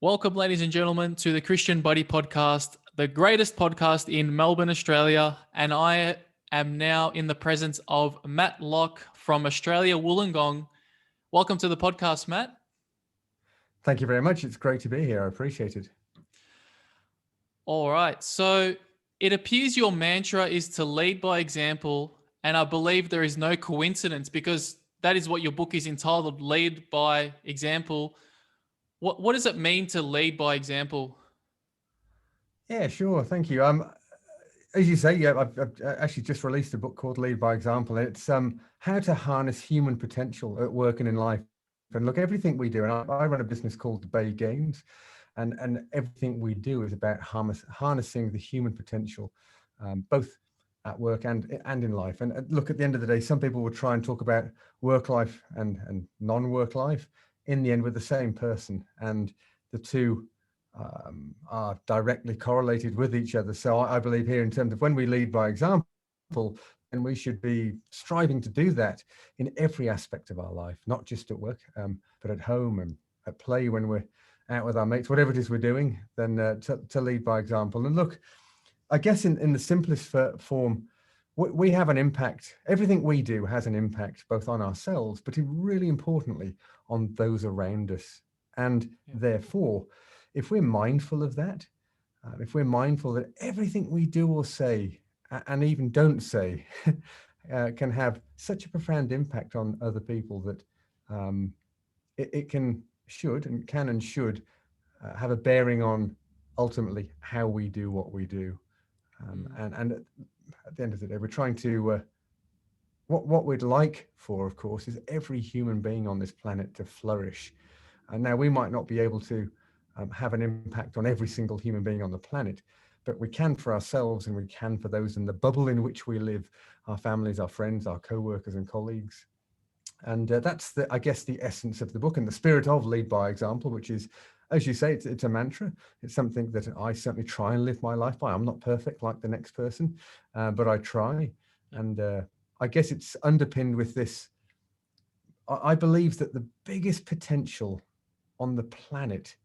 Welcome, ladies and gentlemen, to the Kristian Buddy podcast, the greatest podcast in Melbourne, Australia. And I am now in the presence of Matt Locke from Australia, Wollongong. Welcome to the podcast, Matt. Thank you very much. It's great to be here. I appreciate it. All right. So it appears your mantra is to lead by example. And I believe there is no coincidence because that is what your book is entitled, Lead by Example. What does it mean to lead by example? Yeah, sure. Thank you. As you say, I've actually just released a book called Lead by Example. It's how to harness human potential at work and in life. And look, everything we do, and I run a business called the Bay Games, and everything we do is about harnessing the human potential, both at work and in life. And look, at the end of the day, some people will try and talk about work life and non-work life. In the end, we're the same person, and the two are directly correlated with each other. So I believe here, in terms of when we lead by example, and we should be striving to do that in every aspect of our life, not just at work, but at home and at play, when we're out with our mates, whatever it is we're doing, then to lead by example. And look, I guess in the simplest form, we have an impact. Everything we do has an impact both on ourselves, but really importantly on those around us. And therefore, if we're mindful of that, if we're mindful that everything we do or say, and even don't say, can have such a profound impact on other people, that it can and should have a bearing on ultimately how we do what we do. And at the end of the day, we're trying to, what we'd like for, of course, is every human being on this planet to flourish. And now we might not be able to have an impact on every single human being on the planet, but we can for ourselves, and we can for those in the bubble in which we live, our families, our friends, our co-workers and colleagues. And that's, I guess, the essence of the book and the spirit of Lead by Example, which is, as you say, it's a mantra. It's something that I certainly try and live my life by. I'm not perfect like the next person, but I try. And I guess it's underpinned with this. I believe that the biggest potential on the planet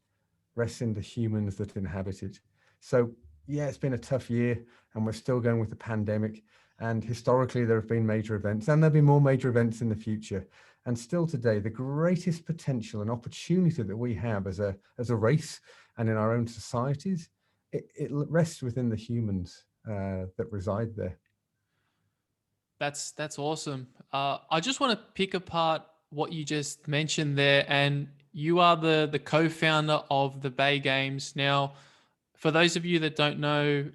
rests in the humans that inhabit it. So yeah, it's been a tough year, and we're still going with the pandemic. And historically, there have been major events, and there'll be more major events in the future. And still today, the greatest potential and opportunity that we have as a race and in our own societies, it rests within the humans that reside there. That's awesome. I just want to pick apart what you just mentioned there, and you are the co-founder of the Bay Games. Now, for those of you that don't know,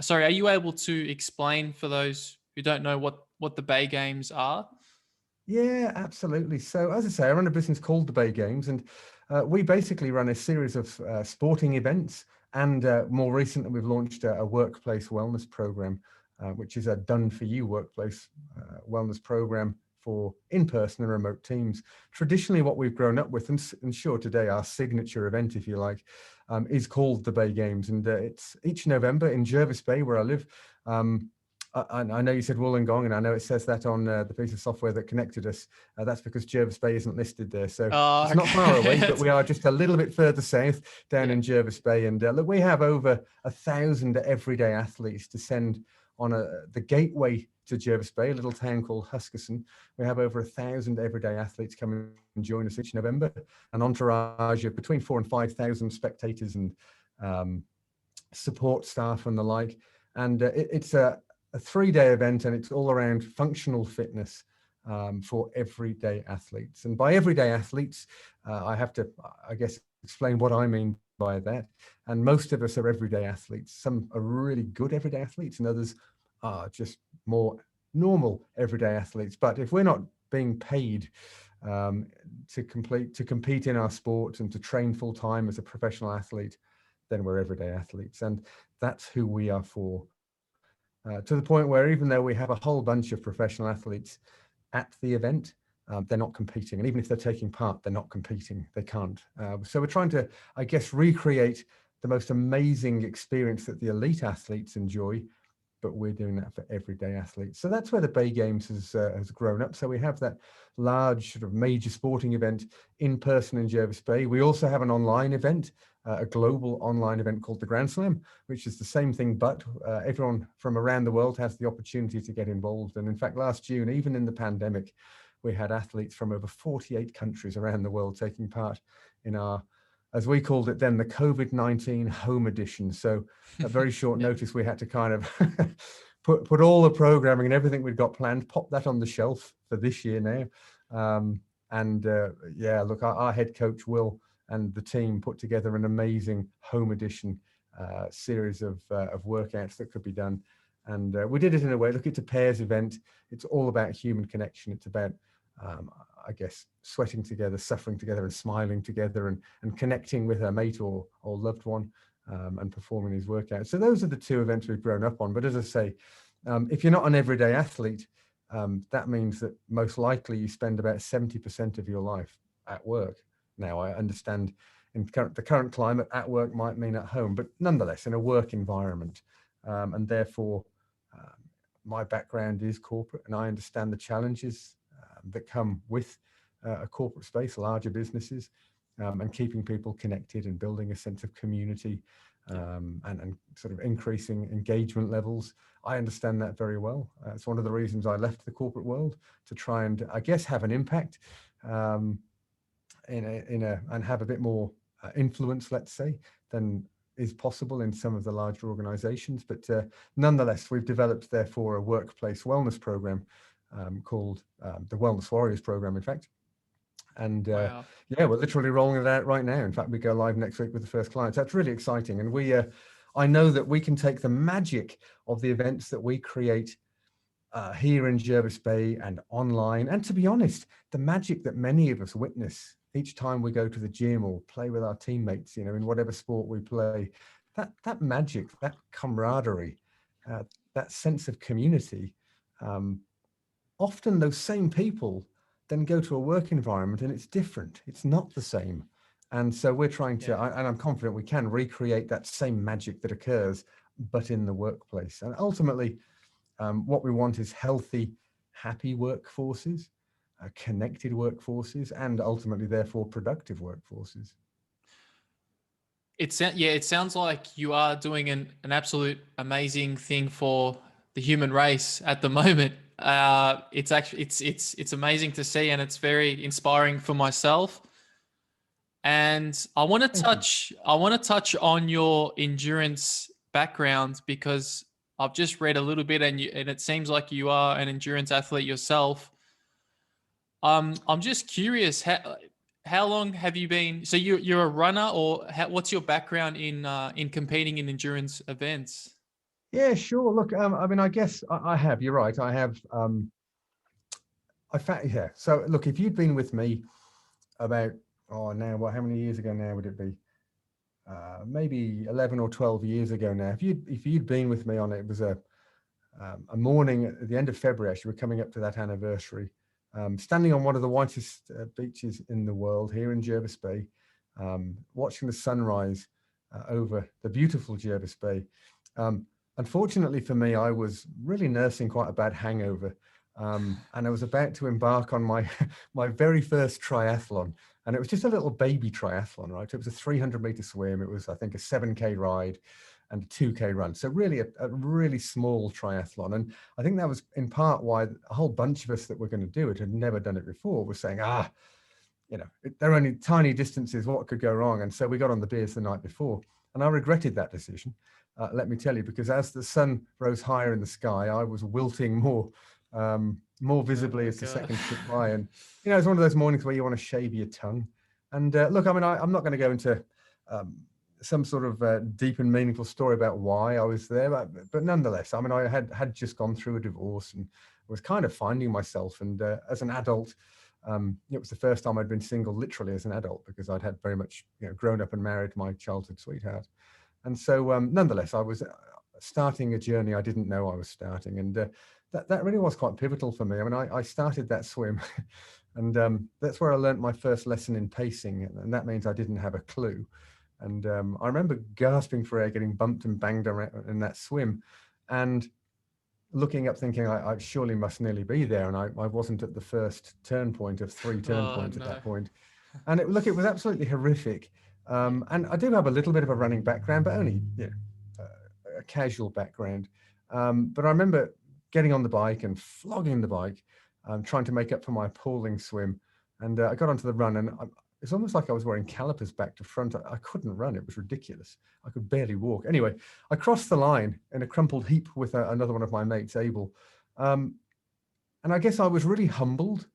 sorry, are you able to explain for those who don't know what the Bay Games are? Yeah, absolutely. So as I say, I run a business called the Bay Games, and we basically run a series of sporting events. And more recently, we've launched a workplace wellness program, which is a done-for-you workplace wellness program for in-person and remote teams. Traditionally, what we've grown up with, and sure, today our signature event, if you like, is called the Bay Games. And it's each November in Jervis Bay, where I live. I know you said Wollongong, and I know it says that on the piece of software that connected us. That's because Jervis Bay isn't listed there. So it's not far away, but we are just a little bit further south down in Jervis Bay. And look, we have over 1,000 everyday athletes descend on the gateway to Jervis Bay, a little town called Huskisson. We have over 1,000 everyday athletes come and join us each November, an entourage of between 4,000 and 5,000 spectators and support staff and the like. And it's a 3-day event, and it's all around functional fitness for everyday athletes. And by everyday athletes, I have to, I guess, explain what I mean by that. And most of us are everyday athletes. Some are really good everyday athletes, and others are just more normal everyday athletes. But if we're not being paid to compete in our sport and to train full time as a professional athlete, then we're everyday athletes. And that's who we are for. To the point where, even though we have a whole bunch of professional athletes at the event, they're not competing. And even if they're taking part, they're not competing. They can't. So we're trying to, I guess, recreate the most amazing experience that the elite athletes enjoy but we're doing that for everyday athletes. So that's where the Bay Games has grown up. So we have that large sort of major sporting event in person in Jervis Bay. We also have an online event, a global online event called the Grand Slam, which is the same thing, but everyone from around the world has the opportunity to get involved. And in fact, last June, even in the pandemic, we had athletes from over 48 countries around the world taking part in our, as we called it then, the COVID-19 home edition. So at very short notice, we had to kind of put all the programming and everything we'd got planned, pop that on the shelf for this year now. Yeah, look, our head coach, Will, and the team put together an amazing home edition series of workouts that could be done. And we did it in a way, look, it's a pairs event. It's all about human connection. It's about, I guess, sweating together, suffering together, and smiling together, and connecting with a mate or loved one, and performing these workouts. So those are the two events we've grown up on. But as I say, if you're not an everyday athlete, that means that most likely you spend about 70% of your life at work. Now, I understand in the current climate, at work might mean at home, but nonetheless, in a work environment. And therefore, my background is corporate, and I understand the challenges that come with a corporate space, larger businesses, and keeping people connected and building a sense of community, and sort of increasing engagement levels. I understand that very well. It's one of the reasons I left the corporate world, to try and, I guess, have an impact, and have a bit more influence, let's say, than is possible in some of the larger organizations. But nonetheless, we've developed, therefore, a workplace wellness program called the Wellness Warriors program, in fact. And Wow. yeah, we're literally rolling it out right now. In fact, we go live next week with the first clients. That's really exciting. And I know that we can take the magic of the events that we create here in Jervis Bay and online, and to be honest, the magic that many of us witness each time we go to the gym or play with our teammates, in whatever sport we play, that magic, that camaraderie, that sense of community, often those same people then go to a work environment and it's different. It's not the same. And so we're trying to, and I'm confident we can recreate that same magic that occurs, but in the workplace. And ultimately, what we want is healthy, happy workforces, connected workforces, and ultimately, therefore, productive workforces. It sounds like you are doing an absolute amazing thing for the human race at the moment. It's actually it's amazing to see, and it's very inspiring for myself. And I want to touch on your endurance background, because I've just read a little bit, and it seems like you are an endurance athlete yourself. I'm just curious, how long have you been? So you're a runner, or what's your background in competing in endurance events? Yeah, sure. Look, I mean, I guess I have. You're right. I have. Yeah. So look, if you'd been with me about how many years ago now would it be? Maybe 11 or 12 years ago now. If you'd been with me on it, it was a morning at the end of February. Actually, we're coming up to that anniversary. Standing on one of the whitest beaches in the world here in Jervis Bay, watching the sunrise over the beautiful Jervis Bay. Unfortunately for me, I was really nursing quite a bad hangover, and I was about to embark on my my very first triathlon, and it was just a little baby triathlon, right? It was a 300-meter swim. It was, I think, a 7K ride and a 2K run. So really a really small triathlon. And I think that was in part why a whole bunch of us that were going to do it had never done it before, was saying, they're only tiny distances, what could go wrong? And so we got on the beers the night before, and I regretted that decision, let me tell you, because as the sun rose higher in the sky, I was wilting more visibly as the seconds ticked by. And, it's one of those mornings where you want to shave your tongue. And look, I mean, I'm not going to go into some sort of deep and meaningful story about why I was there, but nonetheless, I mean, I had just gone through a divorce and was kind of finding myself. And as an adult, it was the first time I'd been single, literally as an adult, because I'd had very much, grown up and married my childhood sweetheart. And so, nonetheless, I was starting a journey I didn't know I was starting, and that really was quite pivotal for me. I mean, I started that swim, and that's where I learned my first lesson in pacing, and that means I didn't have a clue. And I remember gasping for air, getting bumped and banged around in that swim. And looking up thinking I surely must nearly be there, and I wasn't at the first turn point of 3 turn Oh points at no. that point. And it was absolutely horrific. Yeah. And I do have a little bit of a running background, but only a casual background. But I remember getting on the bike and flogging the bike, trying to make up for my appalling swim. And I got onto the run, and it's almost like I was wearing calipers back to front. I couldn't run. It was ridiculous. I could barely walk. Anyway, I crossed the line in a crumpled heap with another one of my mates, Abel. And I guess I was really humbled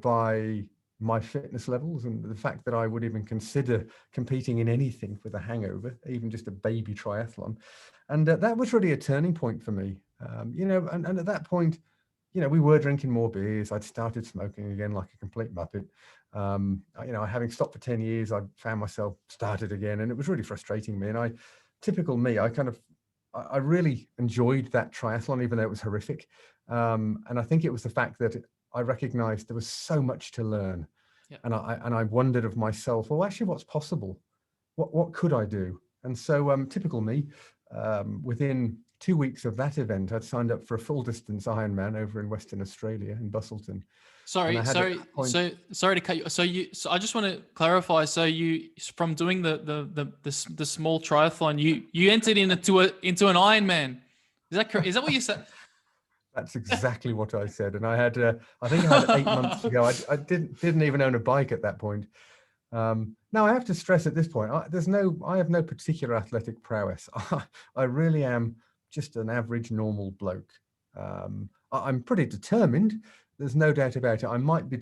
by my fitness levels and the fact that I would even consider competing in anything with a hangover, even just a baby triathlon. And that was really a turning point for me. And at that point, we were drinking more beers. I'd started smoking again like a complete muppet. Having stopped for 10 years, I found myself started again, and it was really frustrating me. And typical me, I really enjoyed that triathlon, even though it was horrific. And I think it was the fact that I recognized there was so much to learn. Yeah. And I wondered of myself, well, actually, what's possible? What could I do? And so typical me, within 2 weeks of that event, I'd signed up for a full distance Ironman over in Western Australia in Busselton. And I had at that point, So sorry to cut you. So I just want to clarify. So you, from doing the small triathlon, you entered into an Ironman. Is that correct? Is that what you said? that's exactly what I said. And I think I had 8 months to go. I didn't even own a bike at that point. Now I have to stress at this point, I have no particular athletic prowess. I really am just an average normal bloke. I'm pretty determined. There's no doubt about it. I might be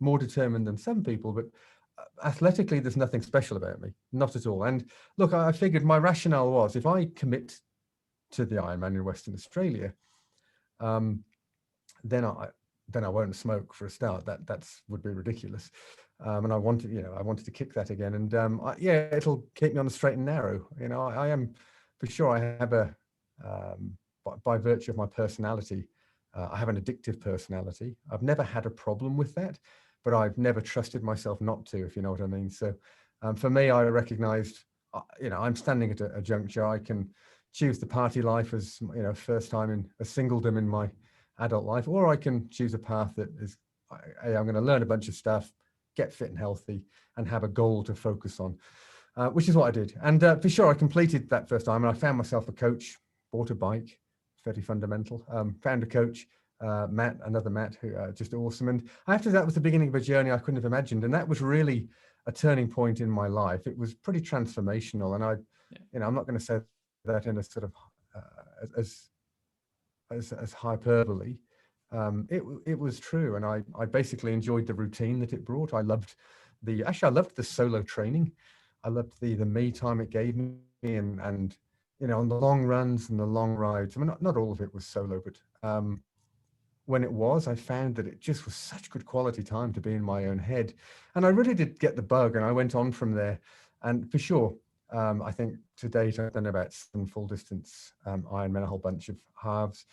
more determined than some people, but athletically, there's nothing special about me, not at all. And look, I figured my rationale was if I commit to the Ironman in Western Australia, then I won't smoke for a start. That would be ridiculous. And I wanted to kick that again. And it'll keep me on the straight and narrow. I am for sure. I have by virtue of my personality, I have an addictive personality. I've never had a problem with that, but I've never trusted myself not to, if you know what I mean. So for me, I recognized, I'm standing at a juncture. I can choose the party life as, first time in a singledom in my adult life, or I can choose a path that is, I'm going to learn a bunch of stuff, get fit and healthy, and have a goal to focus on, which is what I did. And for sure, I completed that first time, and I found myself a coach, bought a bike, very fundamental, found a coach, another Matt, who just awesome. And after that was the beginning of a journey I couldn't have imagined. And that was really a turning point in my life. It was pretty transformational. And I'm not going to say that in a sort of as hyperbole. It was true, and I basically enjoyed the routine that it brought. I loved the solo training. I loved the me time it gave me, and on the long runs and the long rides. I mean, not all of it was solo, but when it was, I found that it just was such good quality time to be in my own head, and I really did get the bug, and I went on from there. And for sure, I think to date I've done about 7 full distance Ironman, a whole bunch of halves.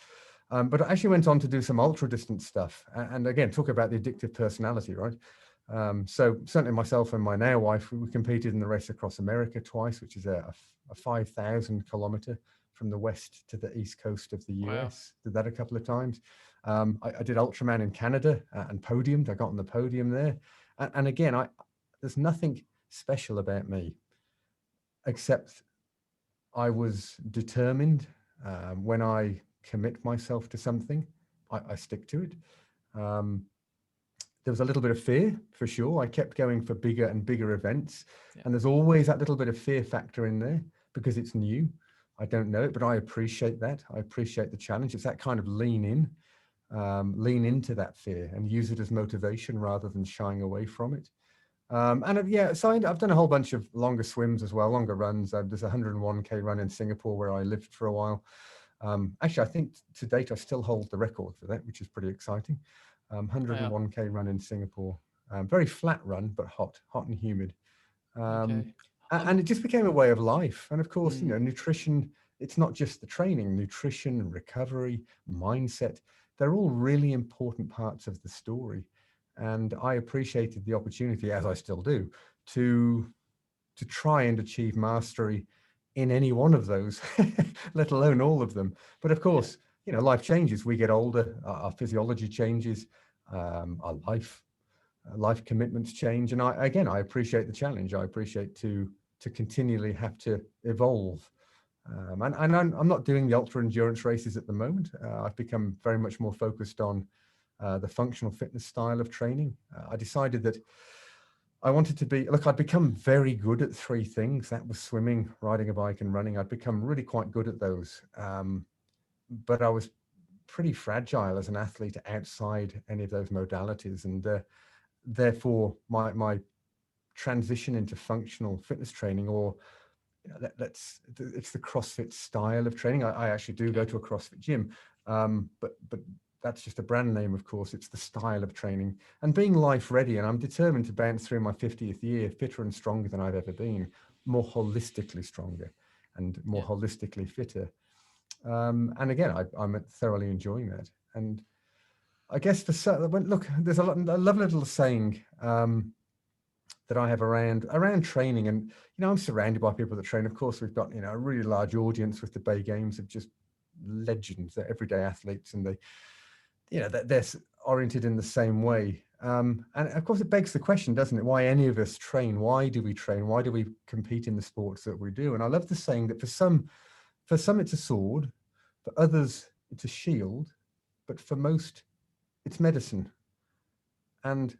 But I actually went on to do some ultra distance stuff. And again, talk about the addictive personality, right? So certainly myself and my now wife, we competed in the race across America twice, which is a 5,000 kilometer from the west to the east coast of the US. Wow. Did that a couple of times. I did Ultraman in Canada and podiumed. I got on the podium there. And again, there's nothing special about me, except I was determined. When I commit myself to something, I stick to it. There was a little bit of fear, for sure. I kept going for bigger and bigger events. Yeah. And there's always that little bit of fear factor in there because it's new. I don't know it, but I appreciate that. I appreciate the challenge. It's that kind of lean into that fear and use it as motivation rather than shying away from it. So I've done a whole bunch of longer swims as well, longer runs. There's a 101k run in Singapore where I lived for a while. Actually, I think to date I still hold the record for that, which is pretty exciting. 101k run in Singapore. Very flat run, but hot and humid. And it just became a way of life. And of course, nutrition, it's not just the training, nutrition, recovery, mindset. They're all really important parts of the story. And I appreciated the opportunity, as I still do, to try and achieve mastery in any one of those, let alone all of them. But of Yeah. course, life changes. We get older, our physiology changes, our life commitments change. And I appreciate the challenge. I appreciate to continually have to evolve. And I'm not doing the ultra endurance races at the moment. I've become very much more focused on the functional fitness style of training. I decided that I wanted to I'd become very good at three things. That was swimming, riding a bike, and running. I'd become really quite good at those. But I was pretty fragile as an athlete outside any of those modalities. And therefore, my transition into functional fitness training, or it's the CrossFit style of training. I actually do go to a CrossFit gym, but that's just a brand name, of course. It's the style of training and being life ready. And I'm determined to bounce through my 50th year fitter and stronger than I've ever been, more holistically stronger and more Yeah. holistically fitter. And again, I'm thoroughly enjoying that. And I guess look, there's a lovely little saying that I have around training, and I'm surrounded by people that train. Of course, we've got a really large audience with the Bay Games of just legends, they're everyday athletes, and they're oriented in the same way. And of course, it begs the question, doesn't it? Why any of us train? Why do we train? Why do we compete in the sports that we do? And I love the saying that for some it's a sword, for others it's a shield, but for most it's medicine. And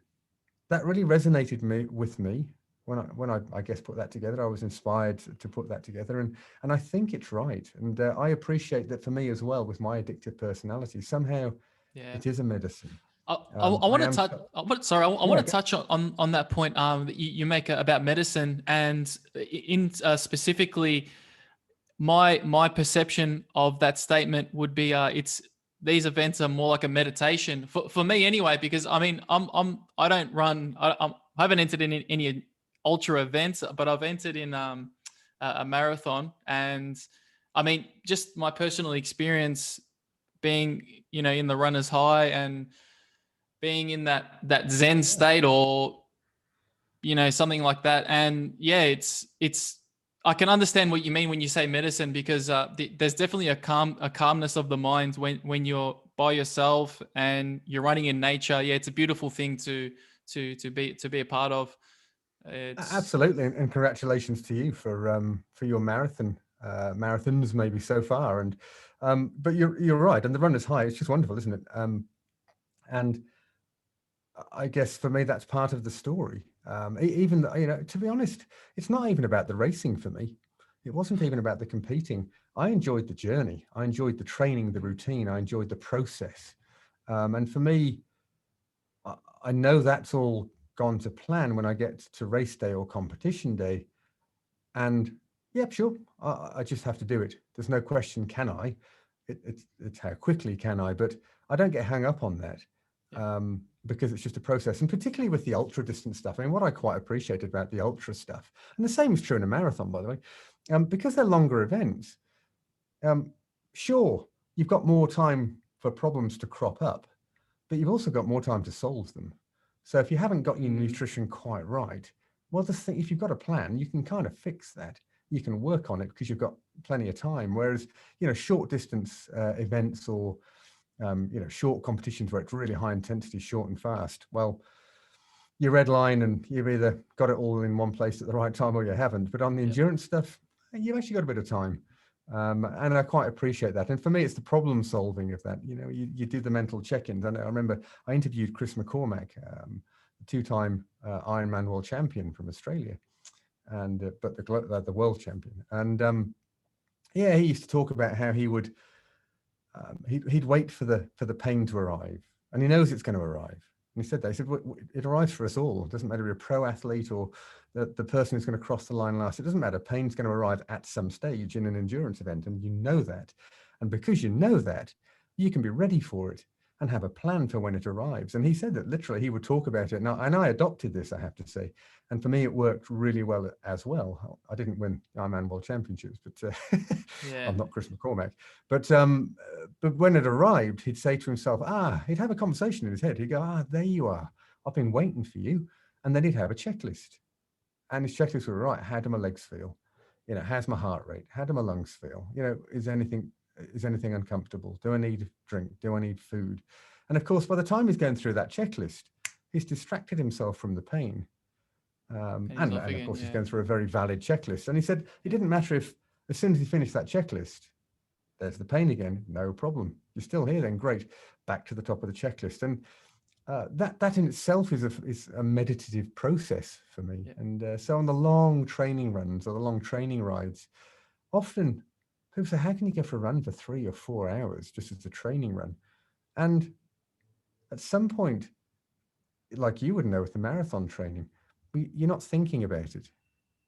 that really resonated with me when I guess put that together. I was inspired to put that together, and I think it's right. And I appreciate that for me as well, with my addictive personality. Somehow, Yeah. it is a medicine. I want I to am. touch. Sorry, I Yeah. want to touch on that point that you make about medicine, and in specifically, my perception of that statement would be it's these events are more like a meditation for me anyway, because I mean I don't run, I haven't entered in any ultra events, but I've entered in a marathon. And I mean, just my personal experience being in the runner's high and being in that zen state, or something like that. And yeah, it's I can understand what you mean when you say medicine, because there's definitely a calmness of the mind when you're by yourself and you're running in nature. Yeah, it's a beautiful thing to be a part of. It's Absolutely, and congratulations to you for your marathons maybe so far. And but you're right, and the runner's high, it's just wonderful, isn't it? And I guess for me, that's part of the story. Even, to be honest, it's not even about the racing for me. It wasn't even about the competing. I enjoyed the journey. I enjoyed the training, the routine. I enjoyed the process. And for me, I know that's all gone to plan when I get to race day or competition day. And yeah, sure, I just have to do it. There's no question, can I? It's how quickly can I? But I don't get hung up on that, yeah, because it's just a process. And particularly with the ultra distance stuff, I mean, what I quite appreciated about the ultra stuff, and the same is true in a marathon, by the way, because they're longer events. Um, sure, you've got more time for problems to crop up, but you've also got more time to solve them. So if you haven't got your nutrition quite right, well, the thing, if you've got a plan, you can kind of fix that. You can work on it because you've got plenty of time. Whereas, short distance events, or short competitions where it's really high intensity, short and fast, well, you red line and you've either got it all in one place at the right time or you haven't. But on the yeah, endurance stuff, you've actually got a bit of time. And I quite appreciate that. And for me, it's the problem solving of that. You do the mental check-ins. And I remember I interviewed Chris McCormack, two-time Ironman world champion from Australia, and but the world champion. And yeah, he used to talk about how he would he'd wait for the pain to arrive, and he knows it's going to arrive. And he said that. He said, it arrives for us all. It doesn't matter if you're a pro athlete or the person who's going to cross the line last. It doesn't matter. Pain's going to arrive at some stage in an endurance event, and you know that. And because you know that, you can be ready for it and have a plan for when it arrives. And he said that literally he would talk about it. Now, and I adopted this, I have to say. And for me, it worked really well as well. I didn't win Ironman World Championships, but yeah, I'm not Chris McCormack. But when it arrived, he'd say to himself, he'd have a conversation in his head. He'd go, there you are. I've been waiting for you. And then he'd have a checklist. And his checklist would, right, how do my legs feel? how's my heart rate? How do my lungs feel? Is anything uncomfortable? Do I need a drink? Do I need food? And of course, by the time he's going through that checklist, he's distracted himself from the pain. And he's And off of again. course, he's Yeah. going through a very valid checklist. And he said it Yeah. didn't matter if, as soon as he finished that checklist, there's the pain again. No problem. You're still here then. Great. Back to the top of the checklist. And that in itself is a meditative process for me. Yeah. And so on the long training runs or the long training rides, often people say, how can you go for a run for 3 or 4 hours just as a training run? And at some point, like you would know with the marathon training, you're not thinking about it.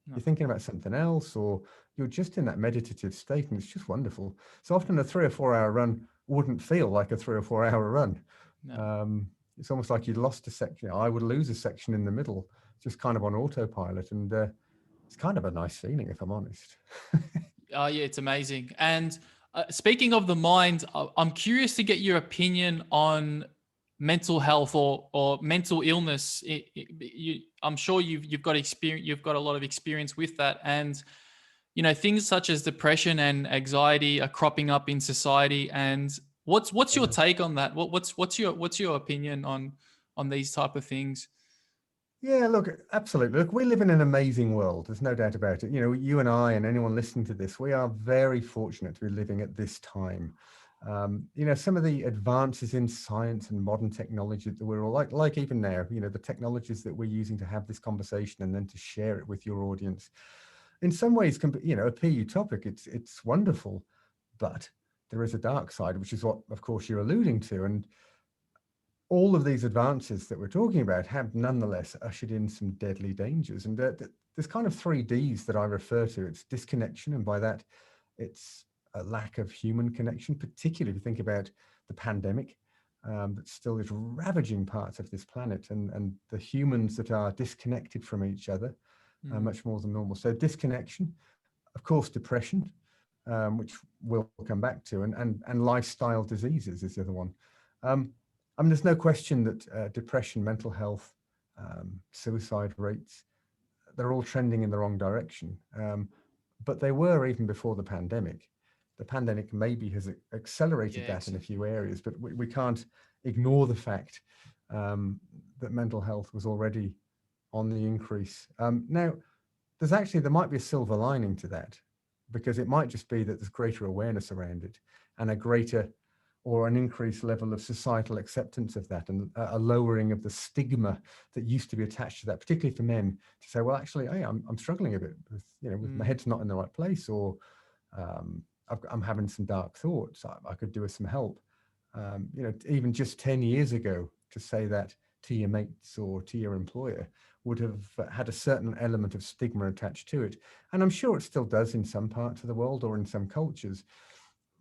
No. You're thinking about something else, or you're just in that meditative state, and it's just wonderful. So often a 3 or 4 hour run wouldn't feel like a 3 or 4 hour run. No. It's almost like you'd lost a section. I would lose a section in the middle, just kind of on autopilot. And it's kind of a nice feeling, if I'm honest. Oh, yeah, it's amazing. And speaking of the mind, I'm curious to get your opinion on mental health or mental illness. I'm sure you've got experience. You've got a lot of experience with that, and things such as depression and anxiety are cropping up in society. And what's your Yeah. take on that? What's your opinion on these type of things? Yeah, look, absolutely. Look, we live in an amazing world. There's no doubt about it. You and I and anyone listening to this, we are very fortunate to be living at this time. Some of the advances in science and modern technology that we're all like even now, the technologies that we're using to have this conversation and then to share it with your audience, in some ways can be, a PE topic. It's wonderful, but there is a dark side, which is what, of course, you're alluding to. And all of these advances that we're talking about have nonetheless ushered in some deadly dangers. And there's kind of 3 Ds that I refer to. It's disconnection, and by that, it's a lack of human connection, particularly if you think about the pandemic that still is ravaging parts of this planet, and the humans that are disconnected from each other much more than normal. So disconnection, of course, depression, which we'll come back to, and lifestyle diseases is the other one. There's no question that depression, mental health, suicide rates, they're all trending in the wrong direction. But they were even before the pandemic. The pandemic maybe has accelerated Yeah, that in a few areas, but we can't ignore the fact that mental health was already on the increase. Now, there might be a silver lining to that, because it might just be that there's greater awareness around it and a greater or an increased level of societal acceptance of that, and a lowering of the stigma that used to be attached to that, particularly for men, to say, well, actually, hey, I'm struggling a bit with my head's not in the right place, or I'm having some dark thoughts. I could do with some help. Even just 10 years ago, to say that to your mates or to your employer would have had a certain element of stigma attached to it. And I'm sure it still does in some parts of the world or in some cultures,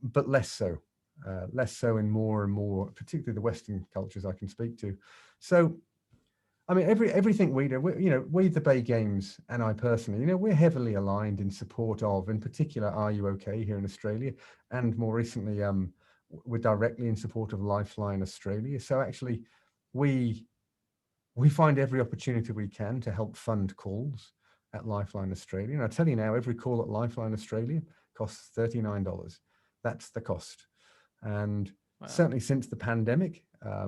but less so. Less so in more and more, particularly the Western cultures I can speak to. So, I mean, everything we do, we the Bay Games and I personally, we're heavily aligned in support of, in particular, Are You OK here in Australia, and more recently, we're directly in support of Lifeline Australia. So actually, we find every opportunity we can to help fund calls at Lifeline Australia. And I tell you now, every call at Lifeline Australia costs $39. That's the cost. And wow. Certainly since the pandemic, I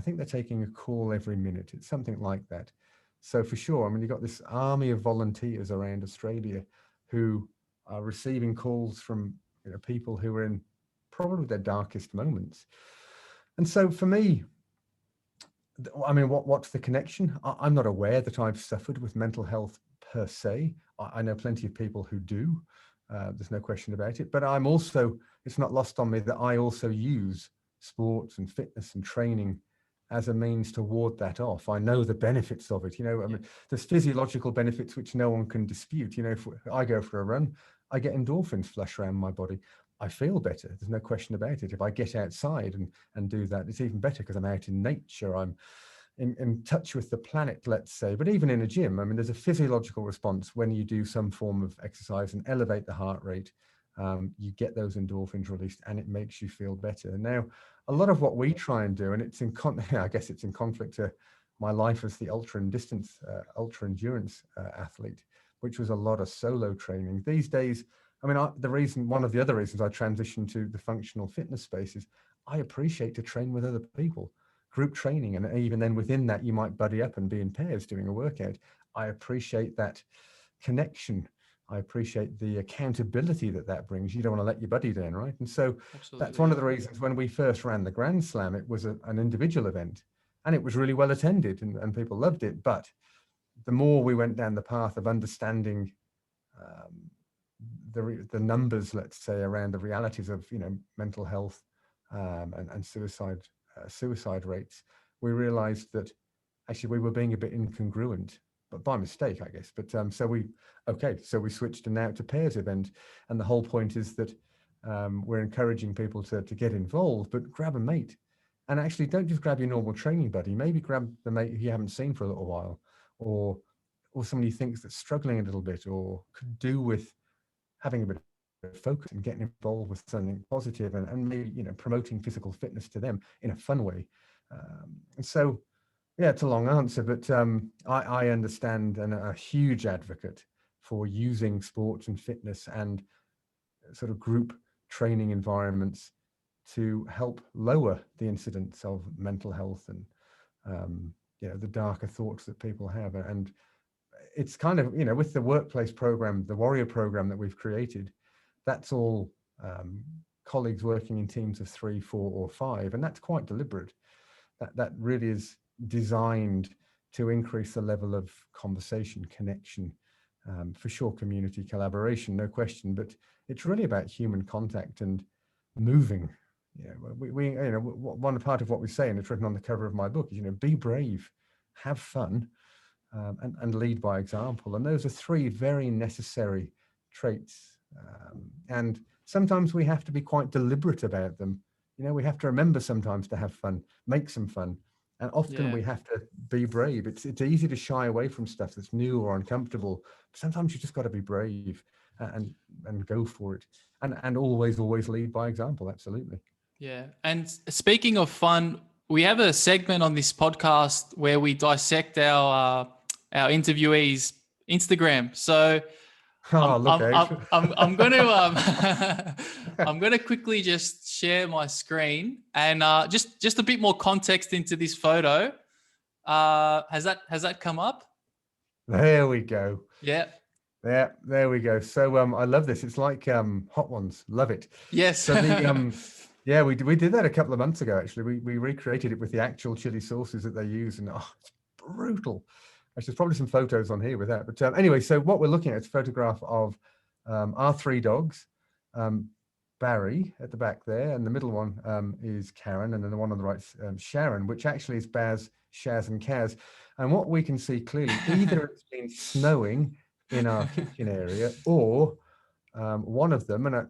think they're taking a call every minute. It's something like that. So for sure, I mean, you've got this army of volunteers around Australia who are receiving calls from people who are in probably their darkest moments. And so for me, I mean, what's the connection? I'm not aware that I've suffered with mental health per se. I know plenty of people who do. There's no question about it. But it's not lost on me that I also use sports and fitness and training as a means to ward that off. I know the benefits of it. I mean, there's physiological benefits which no one can dispute. If I go for a run, I get endorphins flush around my body. I feel better. There's no question about it. If I get outside and do that, it's even better because I'm out in nature. I'm in touch with the planet, let's say. But even in a gym, I mean, there's a physiological response when you do some form of exercise and elevate the heart rate. You get those endorphins released and it makes you feel better. Now, a lot of what we try and do, and I guess it's in conflict to my life as the ultra endurance athlete, which was a lot of solo training. These days, I mean, one of the other reasons I transitioned to the functional fitness space is I appreciate to train with other people, group training. And even then within that, you might buddy up and be in pairs doing a workout. I appreciate that connection. I appreciate the accountability that brings. You don't want to let your buddy down, right? And so that's one of the reasons when we first ran the Grand Slam, it was an individual event, and it was really well attended, and people loved it. But the more we went down the path of understanding the numbers, let's say, around the realities of mental health and suicide rates, we realized that actually we were being a bit incongruent, but by mistake, I guess. But so we switched now to pairs event, and the whole point is that we're encouraging people to get involved, but grab a mate, and actually don't just grab your normal training buddy. Maybe grab the mate who you haven't seen for a little while, or somebody who thinks that's struggling a little bit, or could do with having a bit of focus and getting involved with something positive, and maybe promoting physical fitness to them in a fun way. And so. Yeah, it's a long answer, but I understand and a huge advocate for using sports and fitness and sort of group training environments to help lower the incidence of mental health and the darker thoughts that people have. And it's kind of with the workplace program, the Warrior program that we've created, that's all colleagues working in teams of 3, 4, or 5, and that's quite deliberate. That really is designed to increase the level of conversation, connection, for sure, community collaboration, no question, but it's really about human contact and moving. We one part of what we say, and it's written on the cover of my book, is be brave, have fun, and lead by example. And those are 3 very necessary traits, and sometimes we have to be quite deliberate about them. We have to remember sometimes to have fun, make some fun. And often we have to be brave. It's easy to shy away from stuff that's new or uncomfortable. But sometimes you just got to be brave and go for it. And always lead by example. Absolutely. Yeah. And speaking of fun, we have a segment on this podcast where we dissect our interviewees' Instagram. So I'm going to I'm going to quickly just share my screen and just a bit more context into this photo. Has that come up? There we go. Yeah. Yeah, there we go. So I love this. It's like Hot Ones. Love it. Yes. So yeah, we did that a couple of months ago. Actually, we recreated it with the actual chili sauces that they use, and it's brutal. There's probably some photos on here with that. But anyway, so what we're looking at is a photograph of our 3 dogs, Barry at the back there, and the middle one is Karen, and then the one on the right, Sharon, which actually is Baz, Shaz, and Kaz. And what we can see clearly, either it's been snowing in our kitchen area, or one of them, and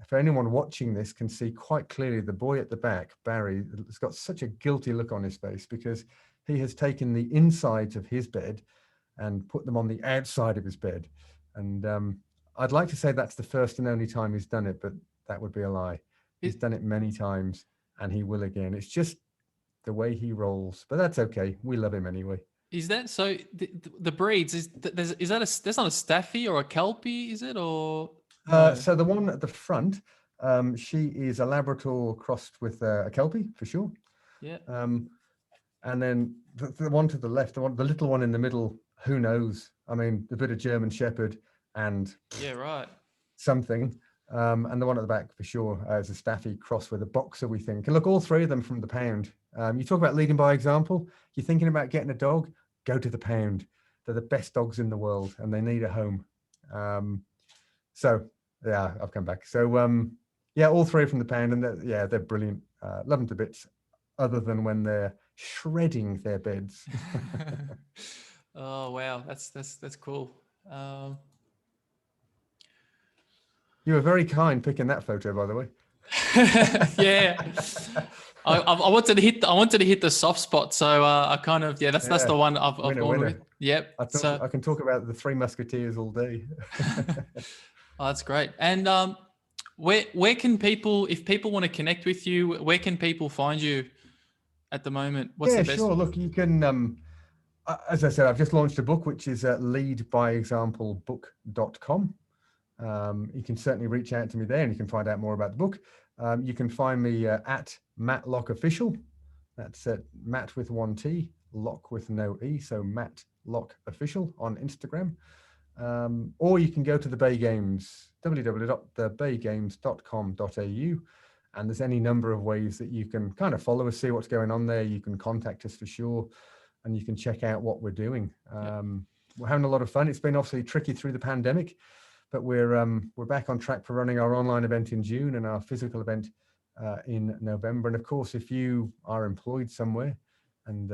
for anyone watching this can see quite clearly, the boy at the back, Barry, has got such a guilty look on his face because he has taken the insides of his bed and put them on the outside of his bed. And I'd like to say that's the first and only time he's done it, but that would be a lie. He's done it many times, and he will again. It's just the way he rolls, but that's okay. We love him anyway. Is that so? The breeds is that's not a Staffy or a Kelpie, is it? Or no? So the one at the front, she is a Labrador crossed with a Kelpie for sure. Yeah. And then the one to the left, the little one in the middle, who knows? I mean, a bit of German Shepherd and something. And the one at the back for sure is a Staffy crossed with a Boxer, we think. And look, all 3 of them from the pound. You talk about leading by example. You're thinking about getting a dog, go to the pound. They're the best dogs in the world, and they need a home. So yeah, I've come back. So yeah, all 3 from the pound, and they're brilliant. Love them to bits, other than when they're shredding their beds. Oh wow, that's cool. You were very kind picking that photo, by the way. Yeah, I wanted to hit the soft spot, so I kind of that's the one I've gone with. Yep. I can talk about the 3 Musketeers all day. Oh, that's great. And where can people, if people want to connect with you, where can people find you at the moment? What's the best? Sure. Look, you can. as I said, I've just launched a book, which is leadbyexamplebook.com. You can certainly reach out to me there and you can find out more about the book. You can find me at Matt Lock Official. That's Matt with one T, Lock with no E. So Matt Lock Official on Instagram. Or you can go to the Bay Games, www.thebaygames.com.au. And there's any number of ways that you can kind of follow us, see what's going on there. You can contact us for sure. And you can check out what we're doing. We're having a lot of fun. It's been obviously tricky through the pandemic, but we're back on track for running our online event in June and our physical event in November. And of course, if you are employed somewhere and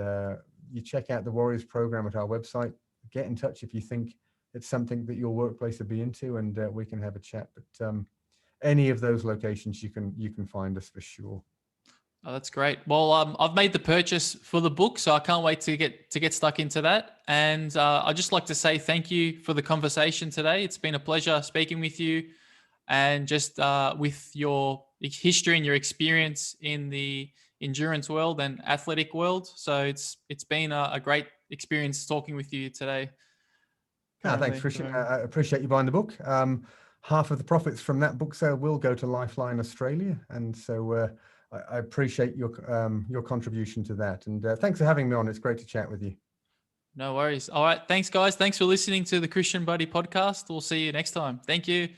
you check out the Warriors program at our website, get in touch if you think it's something that your workplace would be into, and we can have a chat. But any of those locations, you can find us for sure. Oh, that's great. Well, I've made the purchase for the book, so I can't wait to get stuck into that. And I'd just like to say thank you for the conversation today. It's been a pleasure speaking with you, and just with your history and your experience in the endurance world and athletic world. So it's been a great experience talking with you today. Thanks, Kristian. I appreciate you buying the book. Half of the profits from that book sale will go to Lifeline Australia, and so I appreciate your contribution to that. And thanks for having me on. It's great to chat with you. No worries. All right. Thanks, guys. Thanks for listening to the Kristian Buddy podcast. We'll see you next time. Thank you.